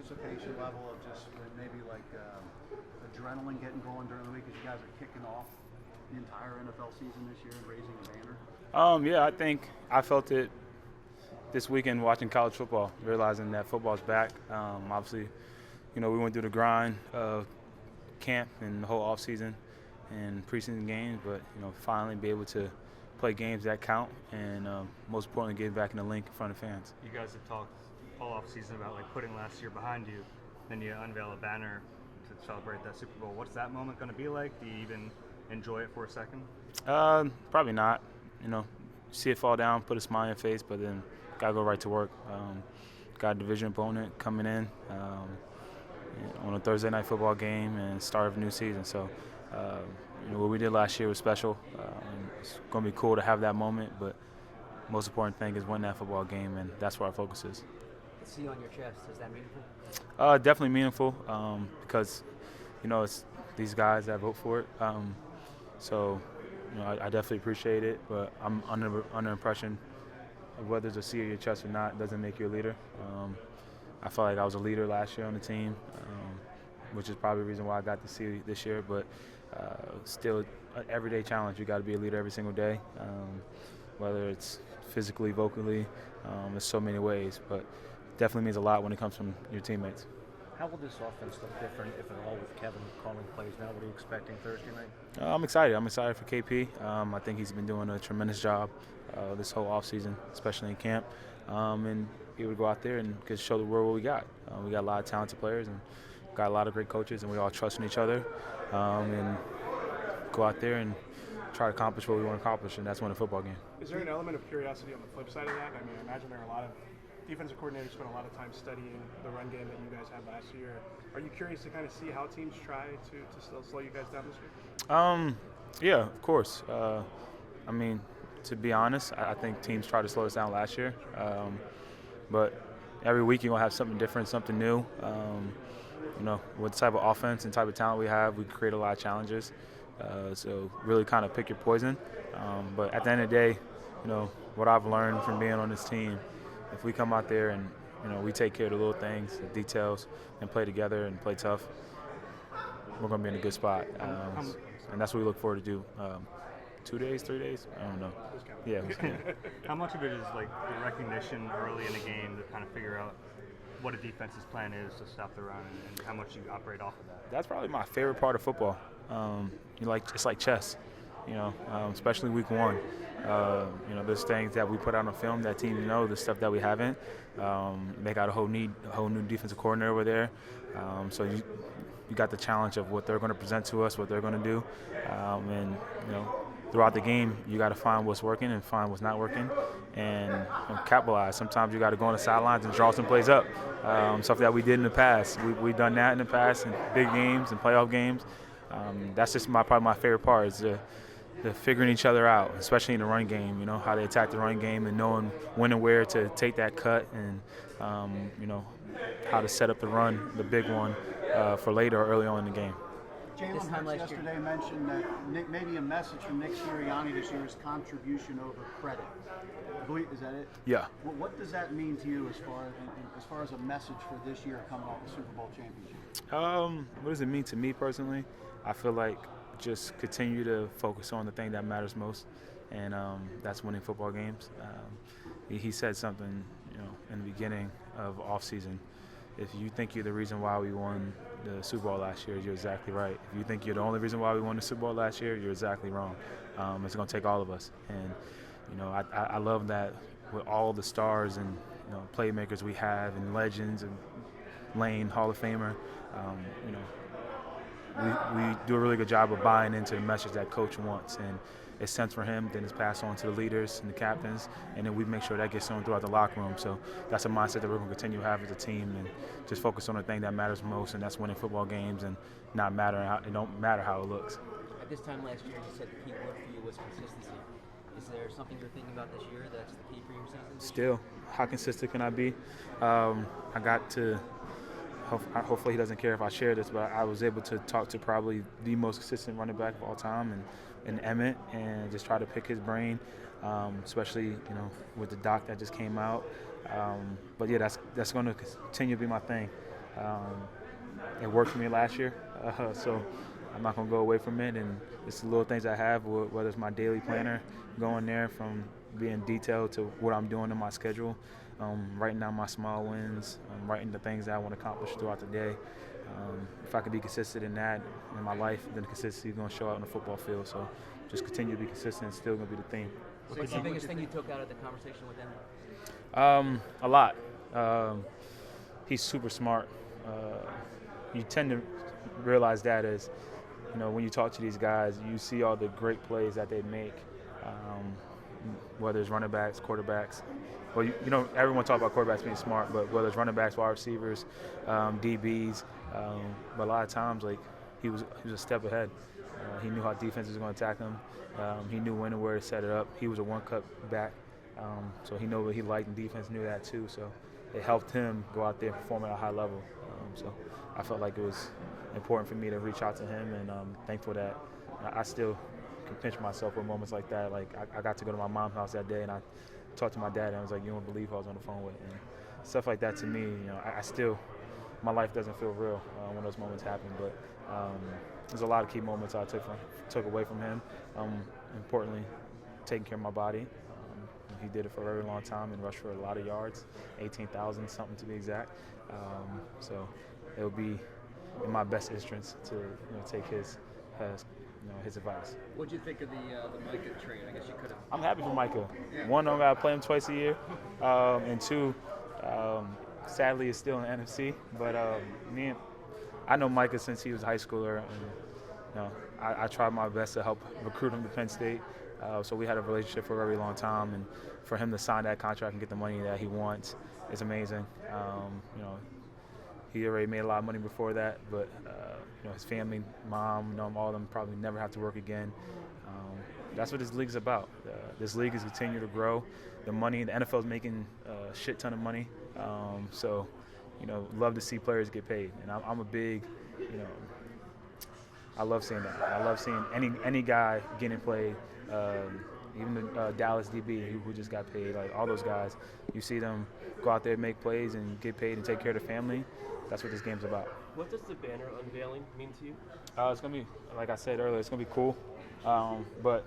anticipation level of just maybe like adrenaline getting going during the week as you guys are kicking off the entire NFL season this year and raising the banner? Yeah, I think I felt it this weekend watching college football, realizing that football's back. Obviously, we went through the grind of camp and the whole offseason and preseason games, but, finally be able to play games that count and, most importantly, getting back in the link in front of fans. You guys have talked all offseason about putting last year behind you, then you unveil a banner to celebrate that Super Bowl. What's that moment going to be like? Do you even enjoy it for a second? Probably not. See it fall down, put a smile on your face, but then got to go right to work. Got a division opponent coming in on a Thursday night football game and start of a new season. So, what we did last year was special. It's going to be cool to have that moment, but most important thing is win that football game, and that's where our focus is. The C on your chest, is that meaningful? Definitely meaningful because, it's these guys that vote for it. So, I definitely appreciate it, but I'm under impression of whether it's a C on your chest or not doesn't make you a leader. I felt like I was a leader last year on the team, which is probably the reason why I got the C this year, but still an everyday challenge. You got to be a leader every single day, whether it's physically, vocally, in so many ways, but definitely means a lot when it comes from your teammates. How will this offense look different, if at all, with Kevin calling plays now? What are you expecting Thursday night? I'm excited. I'm excited for KP. I think he's been doing a tremendous job this whole offseason, especially in camp. And he would go out there and just show the world what we got. We got a lot of talented players and got a lot of great coaches, and we all trust in each other. And go out there and try to accomplish what we want to accomplish, and that's win a football game. Is there an element of curiosity on the flip side of that? I mean, I imagine there are a lot of defensive coordinators spent a lot of time studying the run game that you guys had last year. Are you curious to kind of see how teams try to still slow you guys down this year? Yeah, of course. To be honest, I think teams tried to slow us down last year. But every week you're going to have something different, something new. What type of offense and type of talent we have, we create a lot of challenges. So really kind of pick your poison. But at the end of the day, what I've learned from being on this team, if we come out there and, we take care of the little things, the details, and play together and play tough, we're going to be in a good spot. And that's what we look forward to do. 2 days, 3 days? I don't know. Yeah. How much of it is the recognition early in the game to kind of figure out what a defense's plan is to stop the run and how much you operate off of that? That's probably my favorite part of football. It's like chess, especially week one. There's things that we put out on film that teams know, the stuff that we haven't. They got a whole new defensive coordinator over there. So you got the challenge of what they're going to present to us, what they're going to do. Throughout the game, you got to find what's working and find what's not working and capitalize. Sometimes you got to go on the sidelines and draw some plays up, stuff that we did in the past. We've done that in the past in big games and playoff games. That's just probably my favorite part is the figuring each other out, especially in the run game, how they attack the run game and knowing when and where to take that cut and, how to set up the run, the big one, for later or early on in the game. Jalen Hurts yesterday mentioned that maybe a message from Nick Sirianni this year is contribution over credit. Is that it? Yeah. What does that mean to you as far as a message for this year coming off the Super Bowl championship? What does it mean to me personally? I feel like just continue to focus on the thing that matters most, and that's winning football games. He said something, in the beginning of off-season. If you think you're the reason why we won the Super Bowl last year, you're exactly right. If you think you're the only reason why we won the Super Bowl last year, you're exactly wrong. It's going to take all of us. And, I love that with all the stars and, playmakers we have and legends and Lane, Hall of Famer, we do a really good job of buying into the message that coach wants. And it's sent for him, then it's passed on to the leaders and the captains, and then we make sure that gets shown throughout the locker room. So that's a mindset that we're going to continue to have as a team and just focus on the thing that matters most, and that's winning football games and it don't matter how it looks. At this time last year, you said the key word for you was consistency. Is there something you're thinking about this year that's the key for your season? Still, how consistent can I be? I got to hopefully he doesn't care if I share this, but I was able to talk to probably the most consistent running back of all time and Emmett, and just try to pick his brain, especially with the doc that just came out. But yeah, that's going to continue to be my thing. It worked for me last year, so I'm not going to go away from it. And it's the little things I have, whether it's my daily planner, going there from being detailed to what I'm doing in my schedule, writing down my small wins, writing the things that I want to accomplish throughout the day. If I can be consistent in that in my life, then the consistency is going to show out on the football field. So just continue to be consistent. It's still going to be the theme. What's the biggest thing you took out of the conversation with him? A lot. He's super smart. You tend to realize that as, when you talk to these guys, you see all the great plays that they make, whether it's running backs, quarterbacks. Well, everyone talk about quarterbacks being smart, but whether it's running backs, wide receivers, DBs, but a lot of times, he was a step ahead. He knew how defense was going to attack him. He knew when and where to set it up. He was a one-cut back, so he knew what he liked, and defense knew that too. So it helped him go out there and perform at a high level. So I felt like it was important for me to reach out to him, and I'm thankful that I still can pinch myself with moments like that. Like I got to go to my mom's house that day, and I talked to my dad, and I was like, "You won't believe who I was on the phone with." And stuff like that to me, I still, my life doesn't feel real when those moments happen. But there's a lot of key moments I took away from him. Importantly, taking care of my body. He did it for a very long time and rushed for a lot of yards, 18,000 something to be exact. So it'll be in my best interest to take his advice. What do you think of the Micah trade? I guess you could have. I'm happy for Micah. One, I'm gonna play him twice a year, and two, sadly, it's still in the NFC. But I know Micah since he was a high schooler, and I tried my best to help recruit him to Penn State. So we had a relationship for a very long time, and for him to sign that contract and get the money that he wants is amazing. He already made a lot of money before that, but his family, mom, all of them probably never have to work again. That's what this league's about. This league is continuing to grow. The money, the NFL is making a shit ton of money. So, love to see players get paid, and I'm a big, I love seeing that. I love seeing any guy getting played. Even the Dallas DB who just got paid, like all those guys, you see them go out there, make plays, and get paid and take care of the family. That's what this game's about. What does the banner unveiling mean to you? It's going to be, like I said earlier, it's going to be cool, but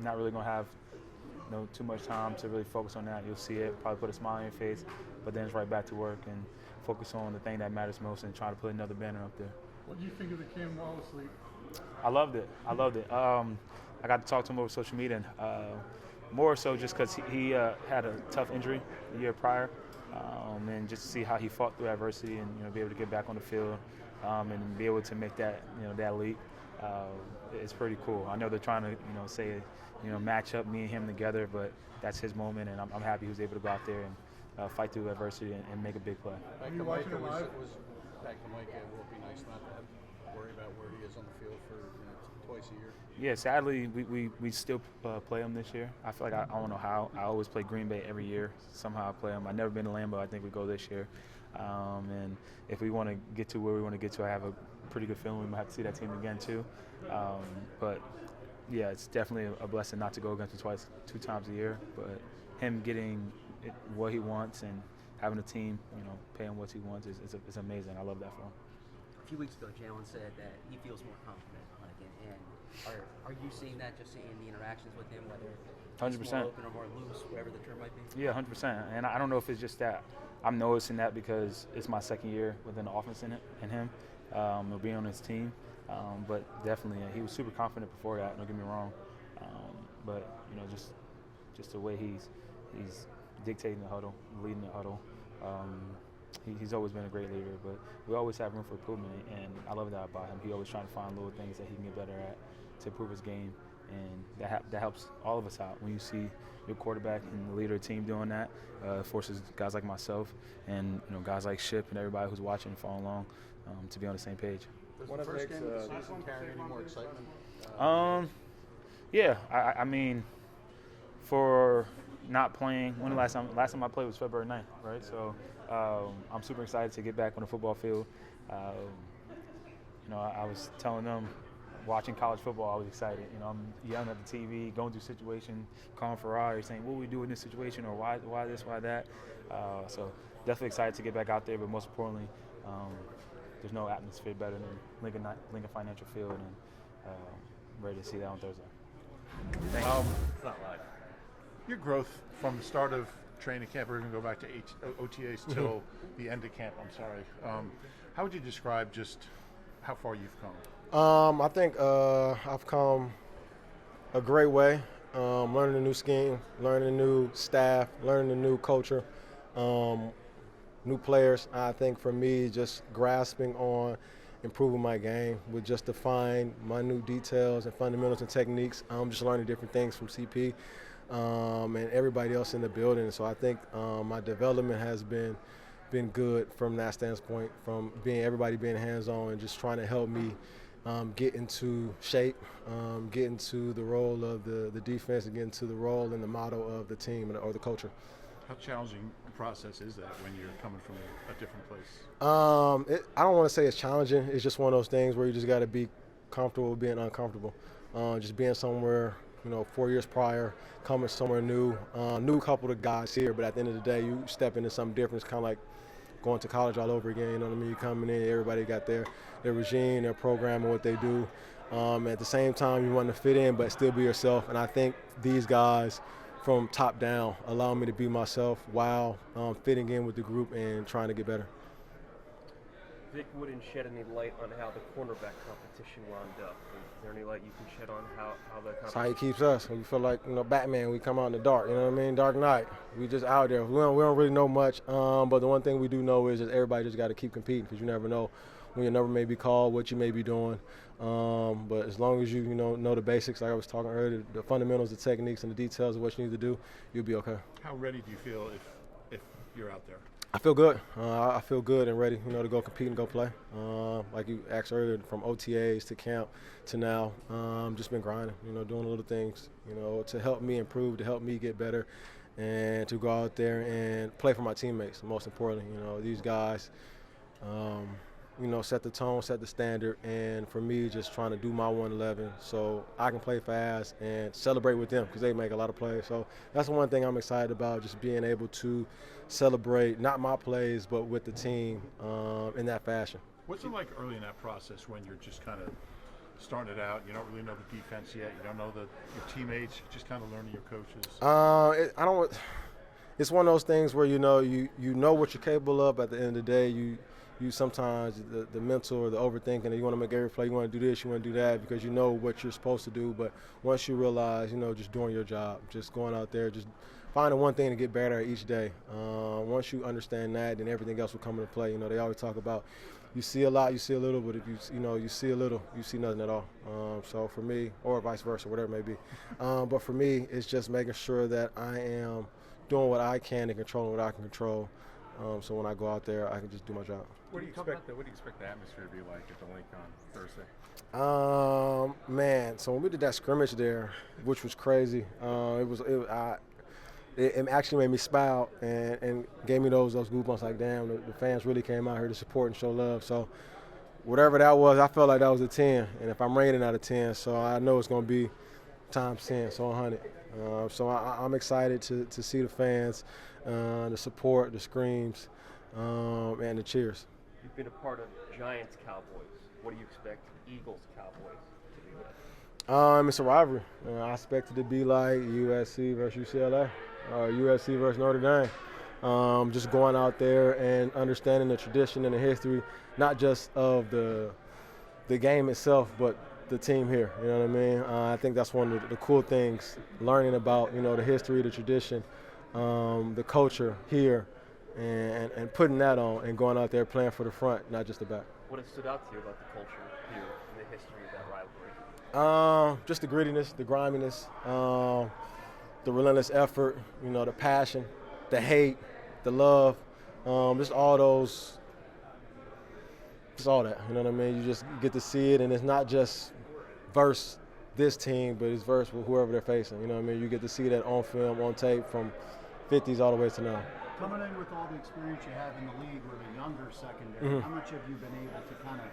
not really going to have too much time to really focus on that. You'll see it, probably put a smile on your face, but then it's right back to work and focus on the thing that matters most and try to put another banner up there. What do you think of the Cam Wallace league? I loved it. I got to talk to him over social media, and more so just because he had a tough injury the year prior, and just to see how he fought through adversity and be able to get back on the field and be able to make that that leap. It's pretty cool. I know they're trying to say match up me and him together, but that's his moment, and I'm happy he was able to go out there and fight through adversity and make a big play. Are you watching it live? Back to Micah, will it be nice not to have to worry about where he is on the field for twice a year? Yeah, sadly, we still play him this year. I feel like I don't know how. I always play Green Bay every year. Somehow I play him. I've never been to Lambeau. I think we go this year. And if we want to get to where we want to get to, I have a pretty good feeling we might have to see that team again too. But yeah, it's definitely a blessing not to go against him two times a year. But him getting what he wants and having a team, pay him what he wants is amazing. I love that for him. A few weeks ago, Jalen said that he feels more confident. Are you seeing that just in the interactions with him, whether it's more open or more loose, whatever the term might be? Yeah, 100%. And I don't know if it's just that. I'm noticing that because it's my second year within the offense in him, being on his team. But definitely, he was super confident before that. Don't get me wrong. But just the way he's dictating the huddle, leading the huddle. He's always been a great leader, but we always have room for improvement, and I love that about him. He always trying to find little things that he can get better at to improve his game, and that helps all of us out. When you see your quarterback and the leader of the team doing that, forces guys like myself and guys like Ship and everybody who's watching and following along to be on the same page. Does the first game of the season carry any more excitement? Yeah, I mean, for not playing, when the last time I played was February 9th, right? So I'm super excited to get back on the football field. I was telling them, watching college football, I was excited. I'm yelling at the TV, going through situation, calling Ferrari, saying, what do we do in this situation, or why this, why that? So definitely excited to get back out there, but most importantly, there's no atmosphere better than Lincoln Financial Field, and ready to see that on Thursday. Thanks. It's not live. Your growth from the start of training camp, or even go back to OTAs till the end of camp, I'm sorry. How would you describe just how far you've come? I think I've come a great way, learning a new scheme, learning a new staff, learning a new culture, new players. I think for me, just grasping on improving my game with just define my new details and fundamentals and techniques. I'm just learning different things from CP and everybody else in the building. So I think my development has been good from that standpoint, from everybody being hands-on and just trying to help me get into shape, get into the role of the defense, and get into the role and the motto of the team or the culture. How challenging a process is that when you're coming from a different place? I don't want to say it's challenging. It's just one of those things where you just got to be comfortable with being uncomfortable. Just being somewhere, 4 years prior, coming somewhere new, knew a couple of guys here, but at the end of the day, you step into something different. It's kind of like going to college all over again, you know what I mean? You're coming in, everybody got their regime, their program, and what they do. At the same time, you want to fit in, but still be yourself. And I think these guys, from top down, allow me to be myself while fitting in with the group and trying to get better. Vic wouldn't shed any light on how the cornerback competition wound up. Is there any light you can shed on how the competition? That's how he keeps us. We feel like, Batman, we come out in the dark, you know what I mean? Dark night. We just out there. We don't really know much, but the one thing we do know is that everybody just got to keep competing, because you never know when your number may be called, what you may be doing. But as long as you know the basics, like I was talking earlier, the fundamentals, the techniques, and the details of what you need to do, you'll be okay. How ready do you feel if you're out there? I feel good. I feel good and ready, to go compete and go play. Like you asked earlier, from OTAs to camp to now, just been grinding, doing little things, to help me improve, to help me get better, and to go out there and play for my teammates, most importantly. These guys, set the tone, set the standard, and for me, just trying to do my 111 so I can play fast and celebrate with them, because they make a lot of plays. So that's the one thing I'm excited about, just being able to celebrate, not my plays, but with the team in that fashion. What's it like early in that process when you're just kind of starting it out? You don't really know the defense yet. You don't know your teammates. Just kind of learning your coaches. It's one of those things where you know what you're capable of. At the end of the day, you sometimes the mental or the overthinking, you want to make every play, you want to do this, you want to do that, because you know what you're supposed to do. But once you realize, just doing your job, just going out there, just finding one thing to get better at each day. Once you understand that, then everything else will come into play. They always talk about you see a lot, you see a little, but if you see a little, you see nothing at all. So for me, or vice versa, whatever it may be. But for me, it's just making sure that I am doing what I can and controlling what I can control. So when I go out there, I can just do my job. What do you expect the atmosphere to be like at the link on Thursday? Man, so when we did that scrimmage there, which was crazy, it actually made me smile and gave me those goosebumps. Like, damn, the fans really came out here to support and show love. So whatever that was, I felt like that was a 10. And if I'm rating out of 10, so I know it's going to be times 10, so 100. So I'm excited to see the fans, the support, the screams, and the cheers. You've been a part of Giants Cowboys. What do you expect Eagles Cowboys to be like? It's a rivalry. I expect it to be like USC versus UCLA, or USC versus Notre Dame. Just going out there and understanding the tradition and the history, not just of the game itself, but the team here. You know what I mean? I think that's one of the cool things, learning about the history, the tradition, the culture here, and putting that on and going out there playing for the front, not just the back. What has stood out to you about the culture here and the history of that rivalry? Just the grittiness, the griminess, the relentless effort, the passion, the hate, the love, just all those, just all that. You know what I mean? You just get to see it, and it's not just versus this team, but it's versus whoever they're facing. You know what I mean? You get to see that on film, on tape, from 50s all the way to now. Coming in with all the experience you have in the league with a younger secondary, how much have you been able to kind of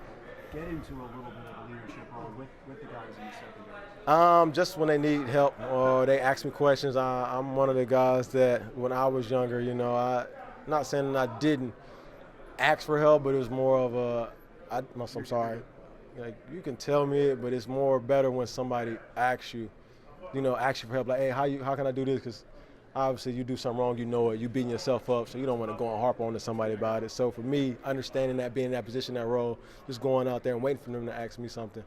get into a little bit of a leadership role with the guys in the secondary? Just when they need help or they ask me questions. I'm one of the guys that when I was younger, not saying that I didn't ask for help, but it was more of a, I'm sorry. Like, you can tell me it, but it's more better when somebody asks you, asks you for help. Like, hey, how can I do this? Because obviously you do something wrong, you know it, you beating yourself up, so you don't want to go and harp on to somebody about it. So for me, understanding that, being in that position, that role, just going out there and waiting for them to ask me something,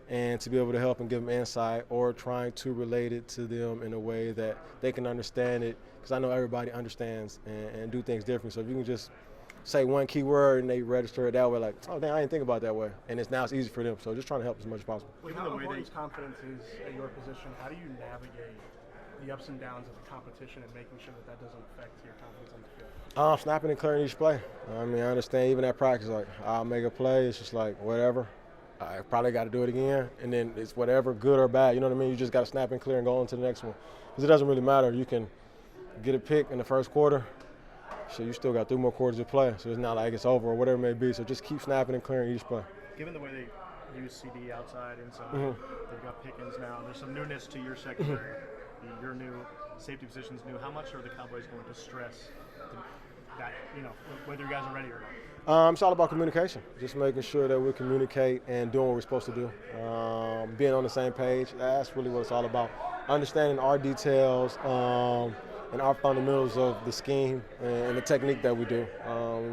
and to be able to help and give them insight, or trying to relate it to them in a way that they can understand it, because I know everybody understands and do things different. So if you can just say one key word and they register it that way, like, oh, dang, I didn't think about it that way. And it's easy for them. So just trying to help as much as possible. Given the way confidence is at your position, how do you navigate the ups and downs of the competition and making sure that doesn't affect your confidence on the field? Snapping and clearing each play. I mean, I understand even at practice, like, I'll make a play, it's just like, whatever. I probably got to do it again, and then it's whatever, good or bad. You know what I mean? You just got to snap and clear and go on to the next one. Because it doesn't really matter. You can get a pick in the first quarter, so you still got 3 more quarters to play. So it's not like it's over or whatever it may be. So just keep snapping and clearing each play. Given the way they use CD outside, inside, they've got Pickens now. There's some newness to your secondary. Your new safety position's new. How much are the Cowboys going to stress that, whether you guys are ready or not? It's all about communication. Just making sure that we communicate and doing what we're supposed to do. Being on the same page. That's really what it's all about. Understanding our details and our fundamentals of the scheme and the technique that we do.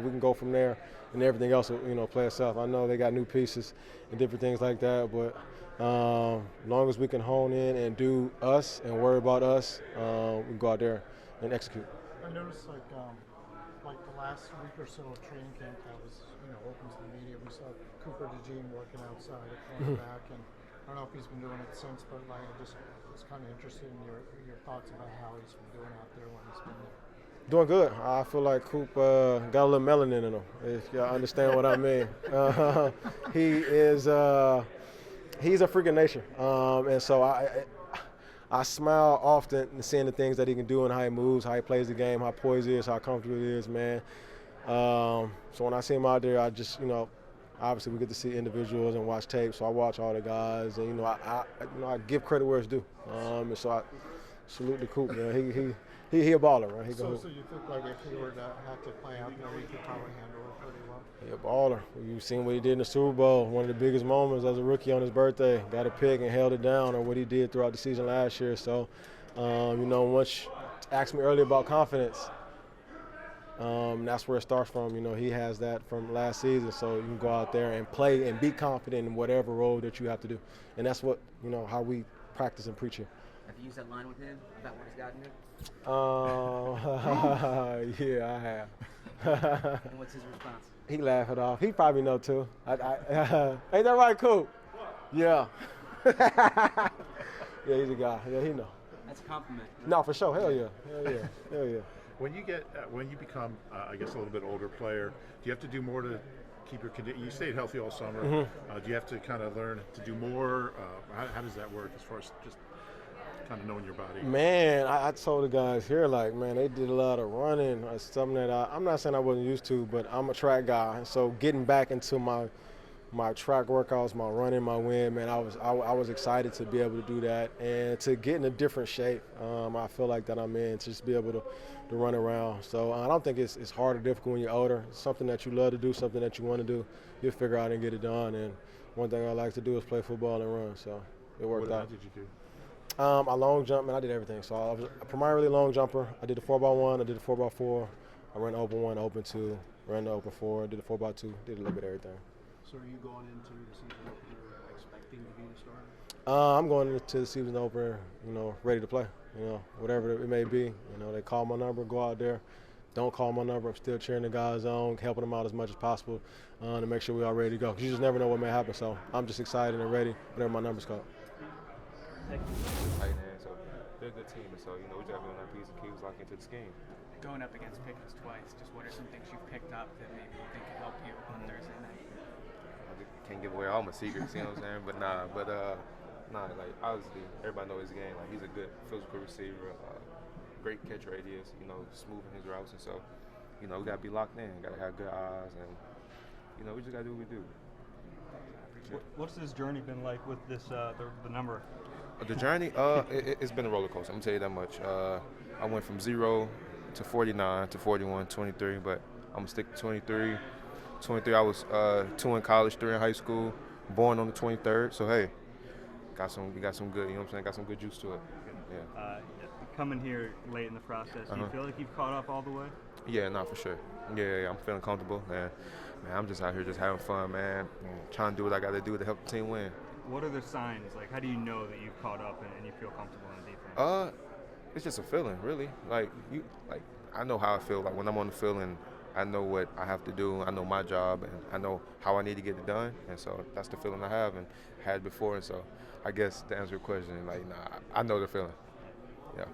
We can go from there, and everything else will, play itself. I know they got new pieces and different things like that, but as long as we can hone in and do us and worry about us, we can go out there and execute. I noticed like the last week or so of training camp that was open to the media. We saw Cooper DeJean working outside at cornerback, and I don't know if he's been doing it since, but like I just was kind of interested in your thoughts about how he's been doing out there when he's been there. Doing good. I feel like Coop got a little melanin in him, if y'all understand what I mean. He's a freak of nature, and so I smile often seeing the things that he can do and how he moves, how he plays the game, how poised he is, how comfortable he is, man. So when I see him out there, I just, obviously we get to see individuals and watch tape, so I watch all the guys, and I give credit where it's due. And so I salute the Coop, man. He a baller, right? So you think like if he were to have to play out there, he could probably handle it pretty well? He a baller. You've seen what he did in the Super Bowl, one of the biggest moments as a rookie on his birthday. Got a pick and held it down, or what he did throughout the season last year. So, once you asked me earlier about confidence, that's where it starts from. He has that from last season, so you can go out there and play and be confident in whatever role that you have to do. And that's what, how we practice and preach here. Have you used that line with him about what he's gotten you? Yeah, I have. And what's his response? He laughed it off. He probably know too. Ain't that right, Coop? Yeah. Yeah, he's a guy. Yeah, he know. That's a compliment. Right? No, for sure. Hell yeah. Hell yeah. When you become, I guess, a little bit older player, do you have to do more to keep your condition? You stayed healthy all summer. Do you have to kind of learn to do more? How does that work as far as just kind of knowing your body? Man, I told the guys here, like, man, they did a lot of running. It's something that I'm not saying I wasn't used to, but I'm a track guy. So getting back into my track workouts, my running, my wind, man, I was excited to be able to do that and to get in a different shape. I feel like that I'm in, to just be able to run around. So I don't think it's hard or difficult when you're older. It's something that you love to do, something that you want to do. You'll figure out and get it done. And one thing I like to do is play football and run. So it worked out. What did you do? I long jump, man. I did everything. So I was primarily a long jumper. I did the 4x1. I did the 4x4. I ran the open 1, open 2, ran the open 4, did the 4x2, did a little bit of everything. So are you going into the season opener expecting to be the starter? I'm going into the season opener, ready to play. Whatever it may be. They call my number, go out there. Don't call my number. I'm still cheering the guys on, helping them out as much as possible to make sure we're all ready to go. Because you just never know what may happen. So I'm just excited and ready whenever my number's called. Tight end, so they're a good team, so we just got to be on that piece and keep us locked into the scheme. Going up against Pickens twice, just what are some things you've picked up that maybe you think can help you on Thursday night? I can't give away all my secrets, you know what I'm saying? Like obviously everybody knows his game. Like he's a good physical receiver, great catch radius, smoothing his routes, and so we gotta be locked in, gotta have good eyes, and we just gotta do what we do. What's this journey been like with this the number? The journey, it's been a roller coaster. I'm gonna tell you that much. I went from 0 to 49, to 41, 23, but I'm going to stick to 23. 23, I was 2 in college, 3 in high school, born on the 23rd. So, hey, we got some good, you know what I'm saying, got some good juice to it. Yeah. Coming here late in the process, do you feel like you've caught up all the way? Yeah, not for sure. Yeah, I'm feeling comfortable, and man, I'm just out here just having fun, man, trying to do what I got to do to help the team win. What are the signs? Like, how do you know that you've caught up and you feel comfortable in the defense? It's just a feeling, really. I know how I feel. Like when I'm on the field, and I know what I have to do. I know my job, and I know how I need to get it done. And so that's the feeling I have and had before. And so I guess to answer your question, I know the feeling. Yeah.